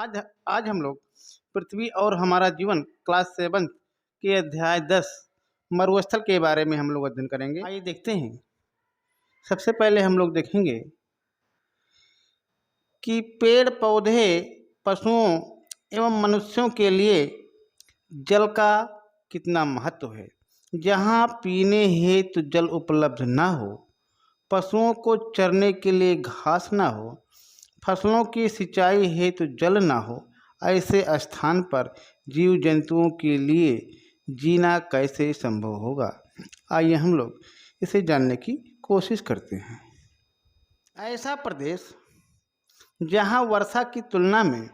आज आज हम लोग पृथ्वी और हमारा जीवन क्लास 7 के अध्याय 10 मरुस्थल के बारे में हम लोग अध्ययन करेंगे। आइए देखते हैं। सबसे पहले हम लोग देखेंगे कि पेड़ पौधे, पशुओं एवं मनुष्यों के लिए जल का कितना महत्व है। जहाँ पीने हेतु जल उपलब्ध न हो, पशुओं को चरने के लिए घास न हो, फसलों की सिंचाई हेतु जल न हो, ऐसे स्थान पर जीव जंतुओं के लिए जीना कैसे संभव होगा। आइए हम लोग इसे जानने की कोशिश करते हैं। ऐसा प्रदेश जहाँ वर्षा की तुलना में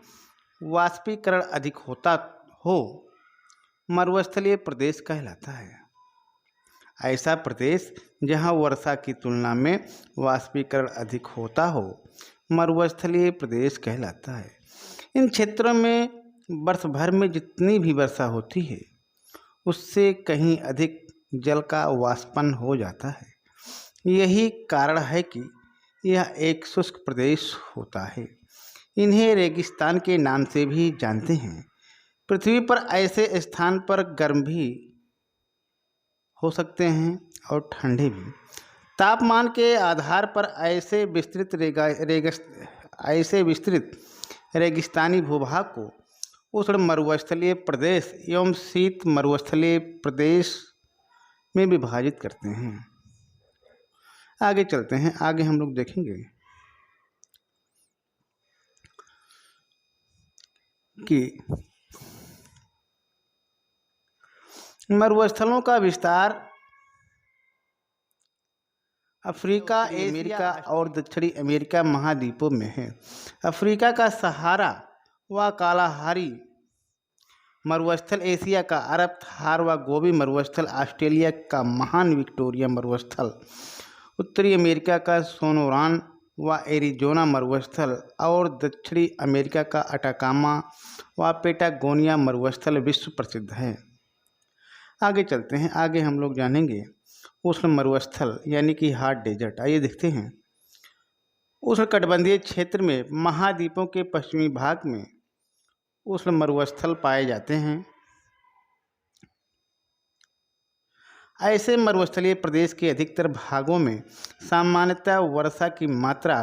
वाष्पीकरण अधिक होता हो, मरुस्थलीय प्रदेश कहलाता है। ऐसा प्रदेश जहाँ वर्षा की तुलना में वाष्पीकरण अधिक होता हो, मरुस्थलीय प्रदेश कहलाता है। इन क्षेत्रों में वर्ष भर में जितनी भी वर्षा होती है, उससे कहीं अधिक जल का वाष्पन हो जाता है। यही कारण है कि यह एक शुष्क प्रदेश होता है। इन्हें रेगिस्तान के नाम से भी जानते हैं। पृथ्वी पर ऐसे स्थान पर गर्म भी हो सकते हैं और ठंडे भी। तापमान के आधार पर ऐसे विस्तृत रेगिस्तानी भूभाग को उष्ण मरुस्थलीय प्रदेश एवं शीत मरुस्थलीय प्रदेश में विभाजित करते हैं। आगे चलते हैं। आगे हम लोग देखेंगे कि मरुस्थलों का विस्तार अफ्रीका, अमेरिका और दक्षिणी अमेरिका महाद्वीपों में है। अफ्रीका का सहारा व कालाहारी मरुस्थल, एशिया का अरब थार व गोबी मरुस्थल, ऑस्ट्रेलिया का महान विक्टोरिया मरुस्थल, उत्तरी अमेरिका का सोनोरान व एरिजोना मरुस्थल और दक्षिणी अमेरिका का अटाकामा व पेटागोनिया मरुस्थल विश्व प्रसिद्ध है। आगे चलते हैं। आगे हम लोग जानेंगे उष्ण मरुस्थल यानी कि हॉट डेजर्ट। आइए देखते हैं। उष्णकटिबंधीय क्षेत्र में महाद्वीपों के पश्चिमी भाग में उष्ण मरुस्थल पाए जाते हैं। ऐसे मरुस्थलीय प्रदेश के अधिकतर भागों में सामान्यतः वर्षा की मात्रा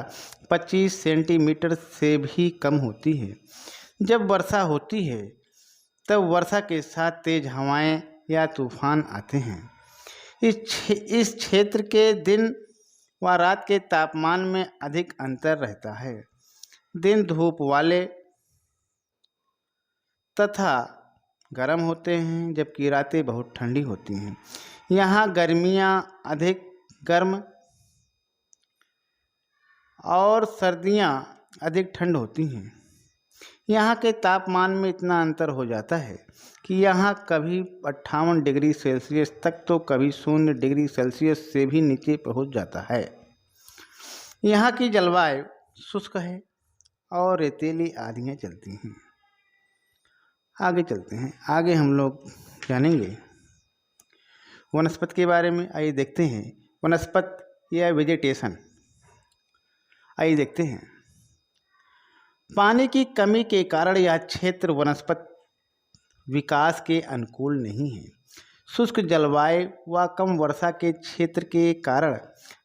25 सेंटीमीटर से भी कम होती है। जब वर्षा होती है तब वर्षा के साथ तेज हवाएं या तूफान आते हैं। इस क्षेत्र के दिन व रात के तापमान में अधिक अंतर रहता है। दिन धूप वाले तथा गर्म होते हैं, जबकि रातें बहुत ठंडी होती हैं। यहाँ गर्मियाँ अधिक गर्म और सर्दियाँ अधिक ठंड होती हैं। यहाँ के तापमान में इतना अंतर हो जाता है कि यहाँ कभी 58 डिग्री सेल्सियस तक तो कभी 0 डिग्री सेल्सियस से भी नीचे पहुँच जाता है। यहाँ की जलवायु शुष्क है और रेतीली आंधियाँ चलती हैं। आगे चलते हैं। आगे हम लोग जानेंगे वनस्पति के बारे में। आइए देखते हैं वनस्पति या वेजिटेशन। आइए देखते हैं। पानी की कमी के कारण यह क्षेत्र वनस्पति विकास के अनुकूल नहीं है। शुष्क जलवायु व कम वर्षा के क्षेत्र के कारण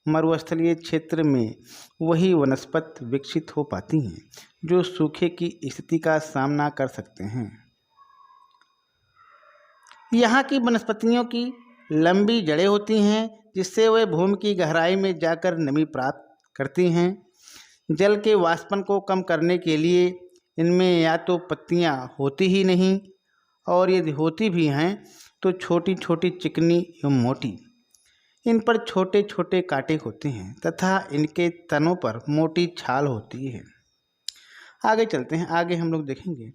मरुस्थलीय क्षेत्र में वही वनस्पति विकसित हो पाती हैं जो सूखे की स्थिति का सामना कर सकते हैं। यहाँ की वनस्पतियों की लंबी जड़ें होती हैं, जिससे वे भूमि की गहराई में जाकर नमी प्राप्त करती हैं। जल के वाष्पन को कम करने के लिए इनमें या तो पत्तियाँ होती ही नहीं, और यदि होती भी हैं तो छोटी छोटी, चिकनी एवं मोटी। इन पर छोटे छोटे कांटे होते हैं तथा इनके तनों पर मोटी छाल होती है। आगे चलते हैं। आगे हम लोग देखेंगे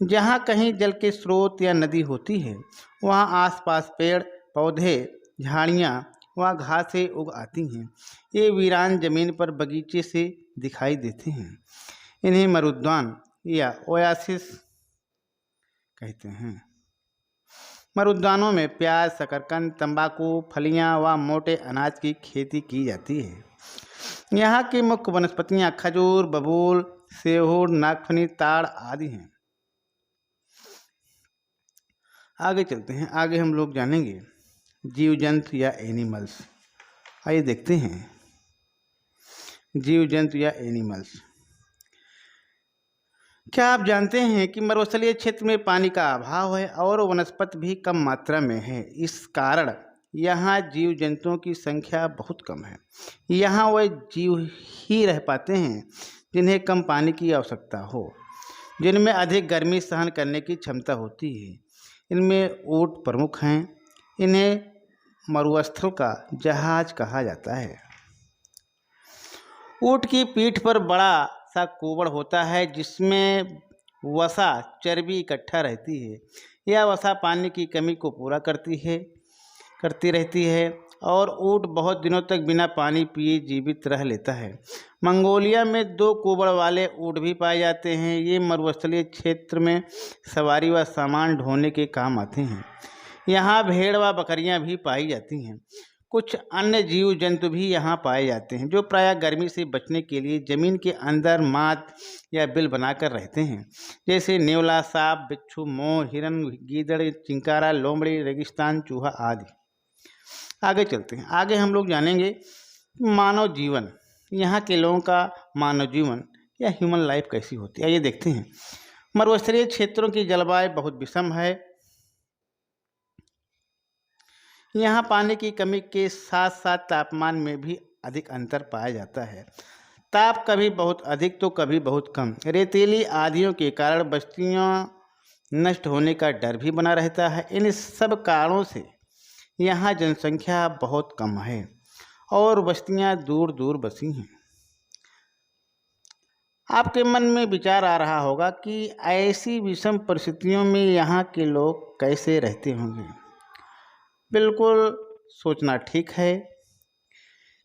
जहाँ कहीं जल के स्रोत या नदी होती है, वहाँ आसपास पेड़ पौधे, झाड़ियाँ व घासें उग आती हैं। ये वीरान जमीन पर बगीचे से दिखाई देते हैं। इन्हें मरुद्यान या ओयासिस कहते हैं। मरुद्यानों में प्याज, शकरकंद, तंबाकू, फलियां व मोटे अनाज की खेती की जाती है। यहाँ की मुख्य वनस्पतियाँ खजूर, बबूल, सेहूर, नागफनी, ताड़ आदि हैं। आगे चलते हैं, आगे हम लोग जानेंगे जीव जंतु या एनिमल्स। आइए देखते हैं जीव जंतु या एनिमल्स। क्या आप जानते हैं कि मरुस्थलीय क्षेत्र में पानी का अभाव है और वनस्पति भी कम मात्रा में है। इस कारण यहाँ जीव जंतुओं की संख्या बहुत कम है। यहाँ वह जीव ही रह पाते हैं जिन्हें कम पानी की आवश्यकता हो, जिनमें अधिक गर्मी सहन करने की क्षमता होती है। इनमें ऊँट प्रमुख हैं। इन्हें मरुस्थल का जहाज कहा जाता है। ऊँट की पीठ पर बड़ा सा कोबड़ होता है जिसमें वसा चर्बी इकट्ठा रहती है। यह वसा पानी की कमी को पूरा करती रहती है और ऊँट बहुत दिनों तक बिना पानी पिए जीवित रह लेता है। मंगोलिया में 2 कोबड़ वाले ऊँट भी पाए जाते हैं। ये मरुस्थलीय क्षेत्र में सवारी व सामान ढोने के काम आते हैं। यहाँ भेड़ व बकरियाँ भी पाई जाती हैं। कुछ अन्य जीव जंतु भी यहाँ पाए जाते हैं जो प्रायः गर्मी से बचने के लिए जमीन के अंदर माद या बिल बनाकर रहते हैं, जैसे नेवला, सांप, बिच्छू, मोर, हिरन, गीदड़, चिंकारा, लोमड़ी, रेगिस्तान चूहा आदि। आगे चलते हैं, आगे हम लोग जानेंगे मानव जीवन। यहाँ के लोगों का मानव जीवन या ह्यूमन लाइफ कैसी होती है, आइए देखते हैं। मरुस्थलीय क्षेत्रों की जलवायु बहुत विषम है। यहाँ पानी की कमी के साथ साथ तापमान में भी अधिक अंतर पाया जाता है। ताप कभी बहुत अधिक तो कभी बहुत कम। रेतीली आंधियों के कारण बस्तियाँ नष्ट होने का डर भी बना रहता है। इन सब कारणों से यहाँ जनसंख्या बहुत कम है और बस्तियाँ दूर दूर बसी हैं। आपके मन में विचार आ रहा होगा कि ऐसी विषम परिस्थितियों में यहाँ के लोग कैसे रहते होंगे। बिल्कुल सोचना ठीक है,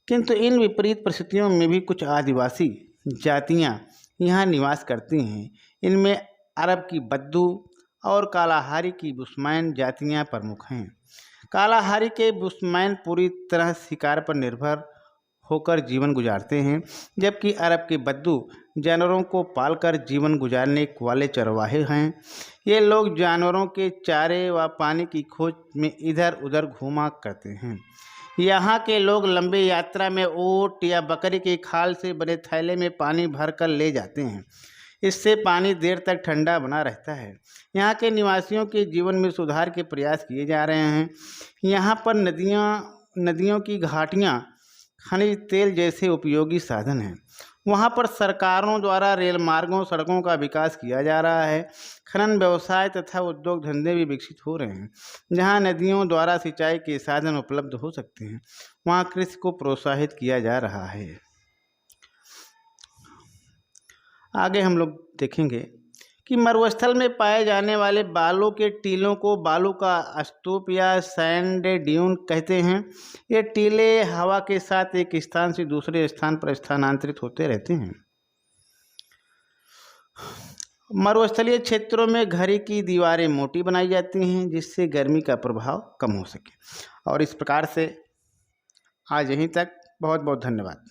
किंतु इन विपरीत परिस्थितियों में भी कुछ आदिवासी जातियाँ यहाँ निवास करती हैं। इनमें अरब की बद्दू और कालाहारी की बुशमैन जातियाँ प्रमुख हैं। कालाहारी के बुशमैन पूरी तरह शिकार पर निर्भर होकर जीवन गुजारते हैं, जबकि अरब के बद्दू जानवरों को पालकर जीवन गुजारने वाले चरवाहे हैं। ये लोग जानवरों के चारे व पानी की खोज में इधर उधर घूमा करते हैं। यहाँ के लोग लंबी यात्रा में ऊँट या बकरी के खाल से बने थैले में पानी भरकर ले जाते हैं। इससे पानी देर तक ठंडा बना रहता है। यहाँ के निवासियों के जीवन में सुधार के प्रयास किए जा रहे हैं। यहाँ पर नदियों की घाटियाँ खनिज तेल जैसे उपयोगी साधन हैं। वहाँ पर सरकारों द्वारा रेल मार्गों, सड़कों का विकास किया जा रहा है। खनन व्यवसाय तथा उद्योग धंधे भी विकसित हो रहे हैं। जहाँ नदियों द्वारा सिंचाई के साधन उपलब्ध हो सकते हैं, वहाँ कृषि को प्रोत्साहित किया जा रहा है। आगे हम लोग देखेंगे कि मरुस्थल में पाए जाने वाले बालू के टीलों को बालू का स्तूप या सैंड ड्यून कहते हैं। ये टीले हवा के साथ एक स्थान से दूसरे स्थान पर स्थानांतरित होते रहते हैं। मरुस्थलीय क्षेत्रों में घड़ी की दीवारें मोटी बनाई जाती हैं जिससे गर्मी का प्रभाव कम हो सके। और इस प्रकार से आज यहीं तक। बहुत बहुत धन्यवाद।